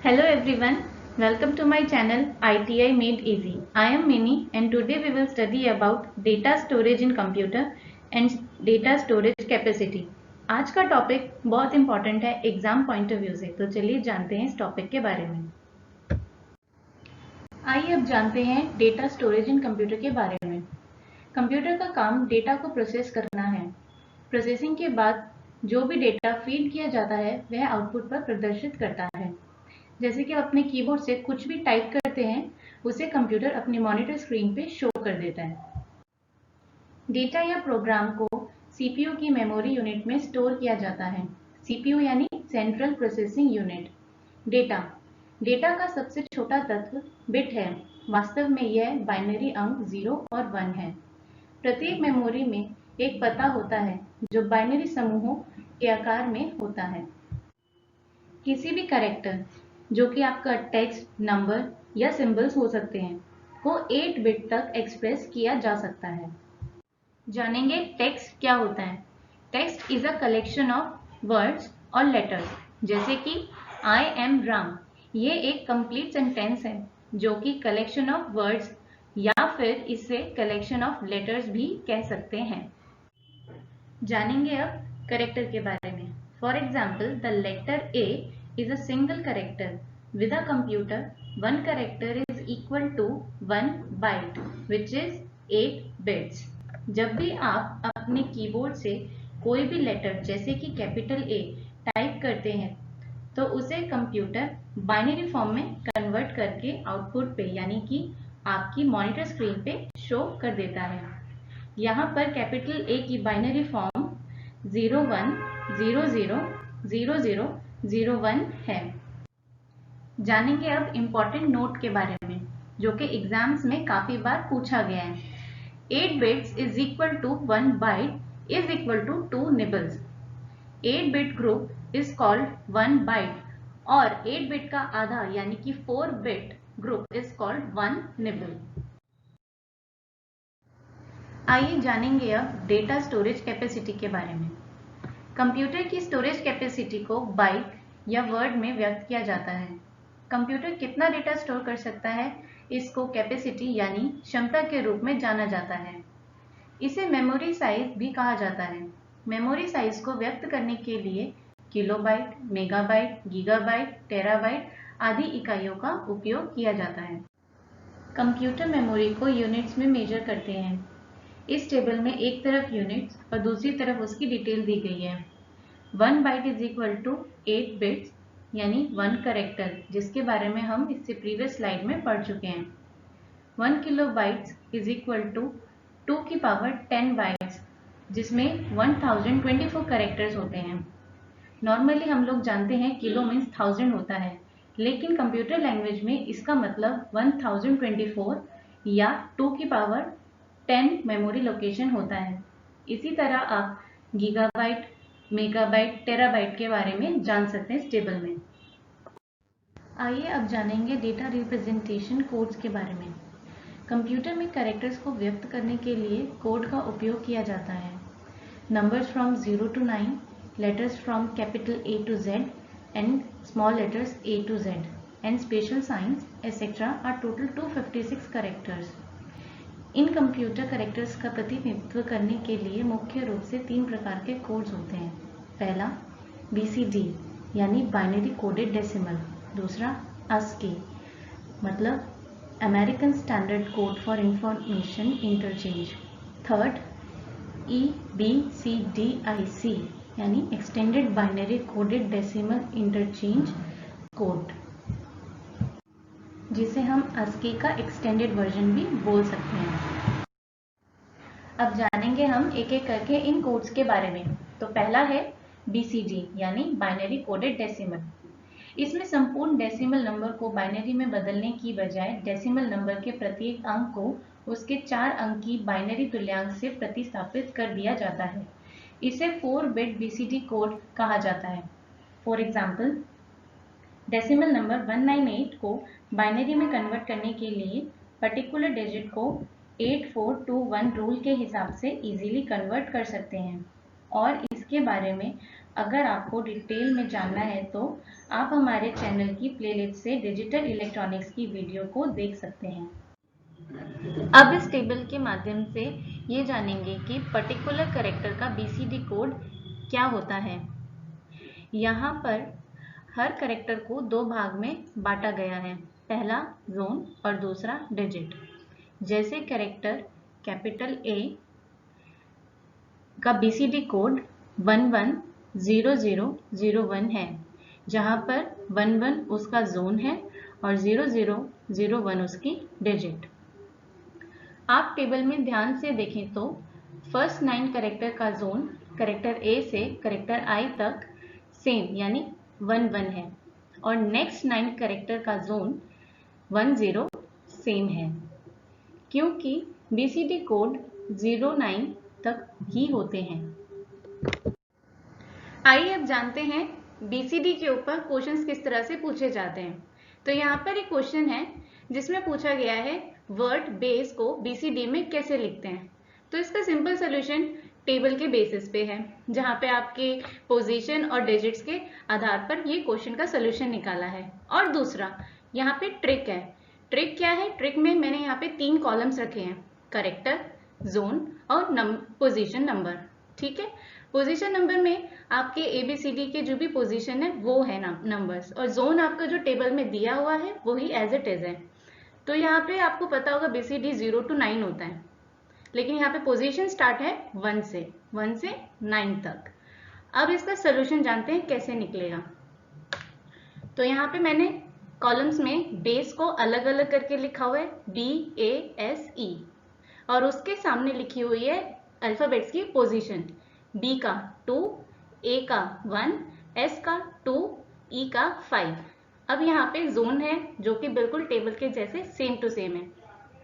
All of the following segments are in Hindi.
Hello everyone, welcome to my channel ITI Made Easy. I am Mini and today we will study about data storage in computer and data storage capacity. आज का टॉपिक बहुत इंपॉर्टेंट है एग्जाम पॉइंट ऑफ व्यू से, तो चलिए जानते हैं इस टॉपिक के बारे में। आइए अब जानते हैं डेटा स्टोरेज इन कंप्यूटर के बारे में। कंप्यूटर का काम डेटा को प्रोसेस करना है। प्रोसेसिंग के बाद जो भी डेटा फीड किया जाता है वह आउटपुट पर प्रदर्शित करता है। जैसे कि आप अपने कीबोर्ड से कुछ भी टाइप करते हैं उसे कंप्यूटर अपनी मॉनिटर स्क्रीन पे शो कर देता है। डेटा या प्रोग्राम को सीपीयू की मेमोरी यूनिट में स्टोर किया जाता है। सीपीयू यानी सेंट्रल प्रोसेसिंग यूनिट। डेटा का सबसे छोटा तत्व बिट है। वास्तव में यह बाइनरी अंक 0 और 1 है। प्रत्येक मेमोरी में एक पता होता है जो बाइनरी समूहों के आकार में होता है। किसी भी कैरेक्टर जो कि आपका टेक्स्ट, नंबर या सिंबल्स हो सकते हैं को 8 बिट तक एक्सप्रेस किया जा सकता है। जानेंगे टेक्स्ट क्या होता है। Text is a collection of words और लेटर्स, जैसे कि आई एम राम। ये एक कंप्लीट सेंटेंस है जो कि कलेक्शन ऑफ वर्ड्स या फिर इसे कलेक्शन ऑफ लेटर्स भी कह सकते हैं। जानेंगे अब कैरेक्टर के बारे में। For example, the letter A is a single character. With a computer, one character is equal to 1 byte, which is 8 bits. जब भी आप अपने कीबोर्ड से कोई भी लेटर जैसे कि कैपिटल ए टाइप करते हैं तो उसे कंप्यूटर बाइनरी फॉर्म में कन्वर्ट करके आउटपुट पे यानी कि आपकी मॉनिटर स्क्रीन पे शो कर देता है। यहाँ पर कैपिटल ए की बाइनरी फॉर्म 01 00 00 01 है। जानेंगे अब इम्पोर्टेंट नोट के बारे में जो कि एग्जाम्स में काफी बार पूछा गया है। 8 bits is equal to 1 byte is equal to 2 nibbles. 8 bit group is called 1 byte और 8 बिट का आधा यानी कि 4 bit group is called 1 nibble. आइए जानेंगे अब डेटा स्टोरेज कैपेसिटी के बारे में। कंप्यूटर की स्टोरेज कैपेसिटी को बाइट या वर्ड में व्यक्त किया जाता है। कंप्यूटर कितना डेटा स्टोर कर सकता है इसको कैपेसिटी यानी क्षमता के रूप में जाना जाता है। इसे मेमोरी साइज भी कहा जाता है। मेमोरी साइज को व्यक्त करने के लिए किलोबाइट, मेगाबाइट, गीगाबाइट, टेराबाइट आदि इकाइयों का उपयोग किया जाता है। कंप्यूटर मेमोरी को यूनिट्स में मेजर करते हैं। इस टेबल में एक तरफ यूनिट्स और दूसरी तरफ उसकी डिटेल दी गई है। 1 byte is equal to 8 bits यानी 1 कैरेक्टर, जिसके बारे में हम इससे प्रीवियस स्लाइड में पढ़ चुके हैं। 1 kilobytes is equal to 2 की पावर 10 बाइट्स, जिसमें 1024 कैरेक्टर्स होते हैं। नॉर्मली हम लोग जानते हैं किलो मीन्स 1000 होता है, लेकिन कंप्यूटर लैंग्वेज में इसका मतलब 1024 या 2 की पावर 10 मेमोरी लोकेशन होता है। इसी तरह आप गीगाबाइट, मेगाबाइट, टेराबाइट के बारे में जान सकते हैं इस टेबल में। आइए अब जानेंगे डेटा रिप्रेजेंटेशन कोड्स के बारे में। कंप्यूटर में कैरेक्टर्स को व्यक्त करने के लिए कोड का उपयोग किया जाता है। Numbers from 0 to 9, letters from capital A to Z and small letters A to Z and special signs etc. are total 256 characters. In computer characters का प्रतिनिधित्व करने के लिए मुख्य रूप से 3 प्रकार के कोड्स होते हैं। पहला BCD यानी बाइनरी कोडेड डेसिमल, दूसरा ASCII मतलब American standard code for information interchange, third EBCDIC यानी extended binary coded decimal interchange code, जिसे हम ASCII का एक्सटेंडेड वर्जन भी बोल सकते हैं। अब जानेंगे हम एक एक करके इन कोड्स के बारे में। तो पहला है BCD यानी बाइनरी कोडेड डेसिमल। इसमें संपूर्ण डेसिमल नंबर को बाइनरी में बदलने की बजाय डेसिमल नंबर के प्रत्येक अंक को उसके 4 अंक की बाइनरी तुल्यांक से प्रतिस्थापित कर दिया जाता है। इसे 4 बिट BCD कोड कहा जाता है। फॉर एग्जाम्पल, डेसिमल नंबर 198 को बाइनरी में कन्वर्ट करने के लिए पर्टिकुलर डिजिट को 8421 रूल के हिसाब से इजीली कन्वर्ट कर सकते हैं। और इसके बारे में अगर आपको डिटेल में जानना है तो आप हमारे चैनल की प्लेलिस्ट से डिजिटल इलेक्ट्रॉनिक्स की वीडियो को देख सकते हैं। अब इस टेबल के माध्यम से ये जानेंगे कि पर्टिकुलर कैरेक्टर का BCD कोड क्या होता है। यहाँ पर हर कैरेक्टर को दो भाग में बांटा गया है, पहला जोन और दूसरा डिजिट। जैसे कैरेक्टर कैपिटल A का BCD कोड 110001 है, जहां पर 11 उसका जोन है और 0001 उसकी डिजिट। आप टेबल में ध्यान से देखें तो फर्स्ट 9 कैरेक्टर का जोन कैरेक्टर A से कैरेक्टर I तक सेम यानी 11 है और नेक्स्ट 9 कैरेक्टर का जोन 10 सेम है, क्योंकि BCD कोड 09 तक ही होते हैं। आइए अब जानते हैं BCD के ऊपर क्वेश्चंस किस तरह से पूछे जाते हैं। तो यहाँ पर एक क्वेश्चन है जिसमें पूछा गया है वर्ड बेस को BCD में कैसे लिखते हैं। तो इसका सिंपल सोल्यूशन टेबल के बेसिस पे है, जहाँ पे आपके पोजीशन और डिजिट्स के आधार पर ये क्वेश्चन का सोल्यूशन निकाला है। और दूसरा यहाँ पे ट्रिक है। ट्रिक क्या है? ट्रिक में मैंने यहाँ पे 3 कॉलम्स रखे हैं, कैरेक्टर, जोन और पोजीशन नंबर। ठीक है, पोजीशन नंबर में आपके ABCD के जो भी पोजीशन है वो है नंबर्स, और जोन आपका जो टेबल में दिया हुआ है वही एज इट इज है। तो यहाँ पे आपको पता होगा BCD 0 to 9 होता है, लेकिन यहाँ पे पोजीशन स्टार्ट है 1 से 9 तक। अब इसका सोल्यूशन जानते हैं कैसे निकलेगा। तो यहाँ पे मैंने कॉलम्स में बेस को अलग अलग करके लिखा हुआ है BASE, और उसके सामने लिखी हुई है अल्फाबेट्स की पोजीशन, B का 2, A का 1, S का 2, E का 5। अब यहाँ पे जोन है जो कि बिल्कुल टेबल के जैसे सेम टू सेम है।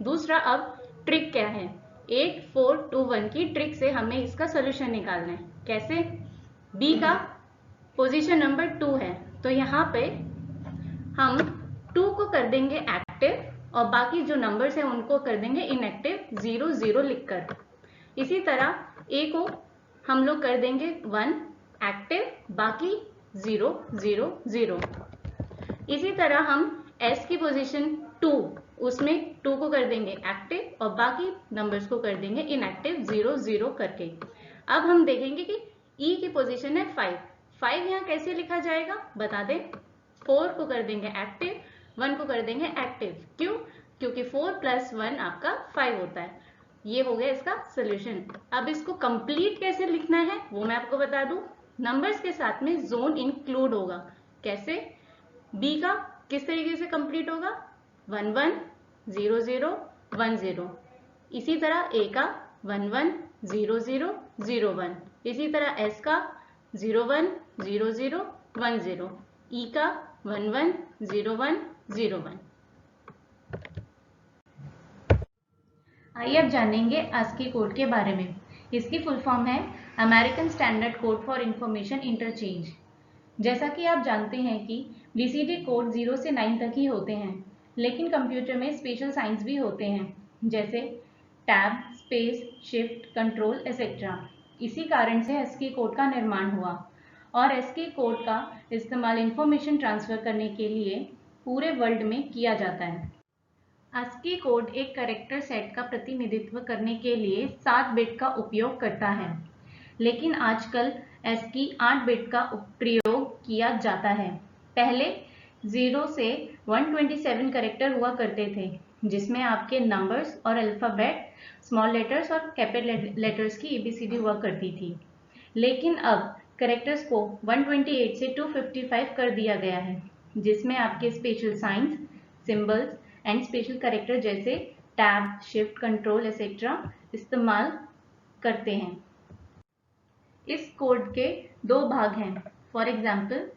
दूसरा, अब ट्रिक क्या है? 8 4 2 1 की ट्रिक से हमें इसका सोल्यूशन निकालना है। कैसे? B का पोजीशन नंबर 2 है, तो यहाँ पे हम 2 को कर देंगे एक्टिव और बाकी जो नंबर्स हैं उनको कर देंगे इनएक्टिव 0 0 लिखकर। इसी तरह A को हम लोग कर देंगे 1 एक्टिव, बाकी 0 0 0। इसी तरह हम S की पोजीशन 2, उसमें 2 को कर देंगे एक्टिव और बाकी नंबर्स को कर देंगे इनएक्टिव 0 0 करके। अब हम देखेंगे कि E की पोजीशन है 5। 5 यहाँ कैसे लिखा जाएगा बता दें। 4 को कर देंगे एक्टिव, 1 को कर देंगे एक्टिव। क्यों? क्योंकि 4 + 1 आपका 5 होता है। ये हो गया इसका सोल्यूशन। अब इसको कंप्लीट कैसे लिखना है वो मैं आपको बता दूं। नंबर्स के साथ में जोन इंक्लूड होगा। कैसे? B का किस तरीके से कंप्लीट होगा? 1 1 0 0 1 0। इसी तरह A का 1 1 0 0 0 1। इसी तरह S का 0 1 0 0 1 0। E का 1 1 0 1 0 1। आइए अब जानेंगे ASCII कोड के बारे में। इसकी फुल फॉर्म है American standard code for information interchange. जैसा कि आप जानते हैं कि BCD कोड 0 से 9 तक ही होते हैं, लेकिन कंप्यूटर में स्पेशल साइंस भी होते हैं, जैसे tab, space, shift, control etcetera. इसी कारण से ASCII कोड का निर्माण हुआ और ASCII कोड का इस्तेमाल इंफॉर्मेशन ट्रांसफर करने के लिए पूरे वर्ल्ड में किया जाता है। ASCII कोड एक कैरेक्टर सेट का प्रतिनिधित्व करने के लिए 7 बिट का उपयोग करता है, लेकिन आजकल ASCII 8 बिट का प्रयोग किया जाता है। पहले 0 से 127 कैरेक्टर हुआ करते थे, जिसमें आपके नंबर्स और अल्फाबेट, स्मॉल लेटर्स और कैपिटल लेटर्स की ABCD हुआ करती थी। लेकिन अब कैरेक्टर्स को 128 से 255 कर दिया गया है, जिसमें आपके special science, symbols and special character जैसे टैब, शिफ्ट, कंट्रोल एक्सेट्रा इस्तेमाल करते हैं। इस कोड के 2 भाग हैं। फॉर एग्जाम्पल,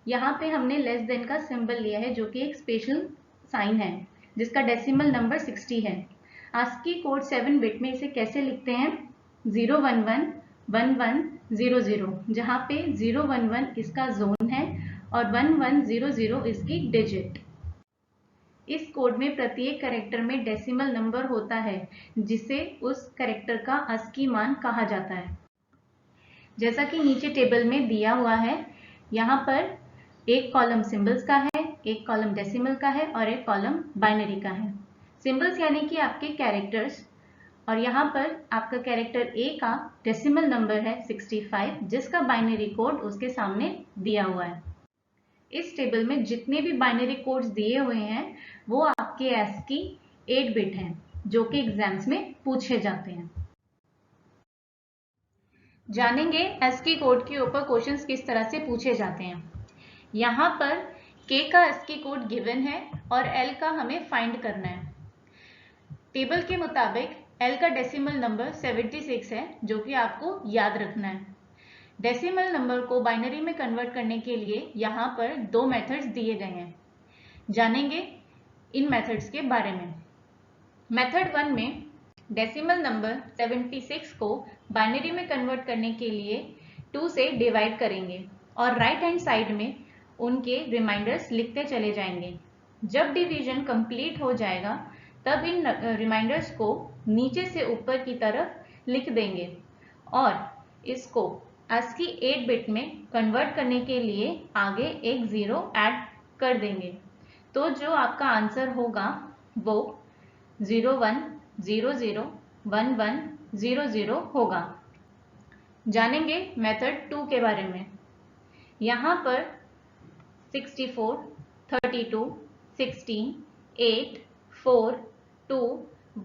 यहाँ पे हमने लेस देन का सिंबल लिया है, जो कि एक स्पेशल साइन है जिसका डेसिमल नंबर 60 है। ASCII कोड 7 बिट में इसे कैसे लिखते हैं? 0 1 1 1 1 0 0, जहाँ पे 0 1 1 इसका जोन है और 1 1 0 0 इसकी डिजिट। इस कोड में प्रत्येक कैरेक्टर में डेसिमल नंबर होता है, जिसे उस कैरेक्टर का ASCII मान कहा जाता है। जैसा कि नीचे टेबल में दिया हुआ है, यहाँ पर एक कॉलम सिंबल्स का है, एक कॉलम डेसिमल का है और एक कॉलम बाइनरी का है। सिंबल्स यानी कि आपके कैरेक्टर्स, और यहाँ पर आपका कैरेक्टर ए का डेसिमल नंबर है 65, जिसका बाइनरी कोड उसके सामने दिया हुआ है। इस टेबल में जितने भी बाइनरी कोड्स दिए हुए हैं वो आपके ASCII 8 बिट हैं, जो कि एग्जाम्स में पूछे जाते हैं। जानेंगे ASCII कोड के ऊपर क्वेश्चंस किस तरह से पूछे जाते हैं। यहाँ पर K का ASCII कोड गिवन है और L का हमें फाइंड करना है। टेबल के मुताबिक L का डेसिमल नंबर 76 है, जो कि आपको याद रखना है। डेसिमल नंबर को बाइनरी में कन्वर्ट करने के लिए यहाँ पर 2 मेथड्स दिए गए हैं। जानेंगे इन मेथड्स के बारे में। मेथड 1 में डेसिमल नंबर 76 को बाइनरी में कन्वर्ट करने के लिए 2 से डिवाइड करेंगे और राइट हैंड साइड में उनके रिमाइंडर्स लिखते चले जाएंगे। जब डिवीजन कंप्लीट हो जाएगा तब इन रिमाइंडर्स को नीचे से ऊपर की तरफ लिख देंगे और इसको ASCII 8 बिट में कन्वर्ट करने के लिए आगे एक 0 ऐड कर देंगे। तो जो आपका आंसर होगा वो 01001100 होगा। जानेंगे मेथड 2 के बारे में। यहाँ पर 64, 32, 16, 8, 4, 2,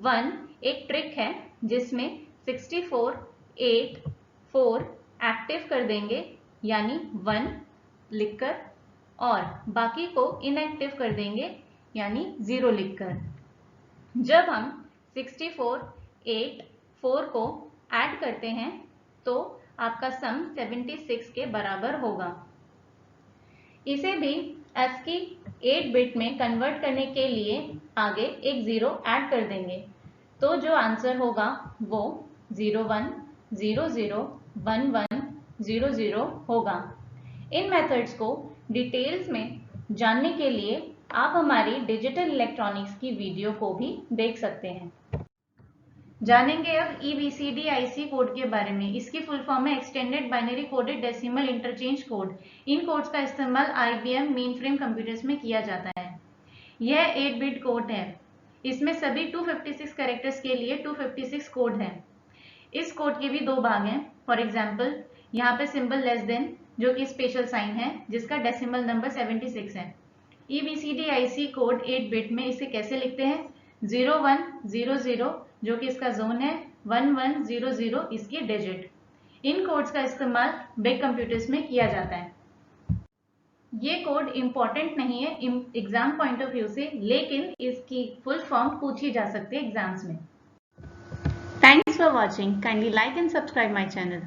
1 एक ट्रिक है जिसमें 64, 8, 4 एक्टिव कर देंगे यानी 1 लिखकर और बाकी को इनएक्टिव कर देंगे यानी 0 लिखकर। जब हम 64, 8, 4 को ऐड करते हैं तो आपका सम 76 के बराबर होगा। इसे भी ASCII 8 बिट में कन्वर्ट करने के लिए आगे एक 0 ऐड कर देंगे, तो जो आंसर होगा वो 01001100 होगा। इन मेथड्स को डिटेल्स में जानने के लिए आप हमारी डिजिटल इलेक्ट्रॉनिक्स की वीडियो को भी देख सकते हैं। जानेंगे अब EBCDIC कोड के बारे में। इसकी फुल फॉर्म है extended binary coded decimal interchange code. इन कोड्स का इस्तेमाल IBM मेनफ्रेम कंप्यूटर्स में किया जाता है। यह 8 बिट कोड है। इसमें सभी 256 कैरेक्टर्स के लिए 256 कोड है। इस कोड के भी 2 भाग हैं। फॉर एग्जाम्पल यहाँ पे सिंबल लेस देन जो कि स्पेशल साइन है, जिसका डेसिमल नंबर 76 है। EBCDIC कोड 8 बिट में इसे कैसे लिखते हैं? 0100 जो कि इसका जोन है, 1100 इसकी डिजिट। इन कोड्स का इस्तेमाल बिग कंप्यूटर्स में किया जाता है। ये कोड इंपॉर्टेंट नहीं है एग्जाम पॉइंट ऑफ व्यू से, लेकिन इसकी फुल फॉर्म पूछी जा सकती है एग्जाम्स में। Thanks for watching. Kindly like and subscribe my channel.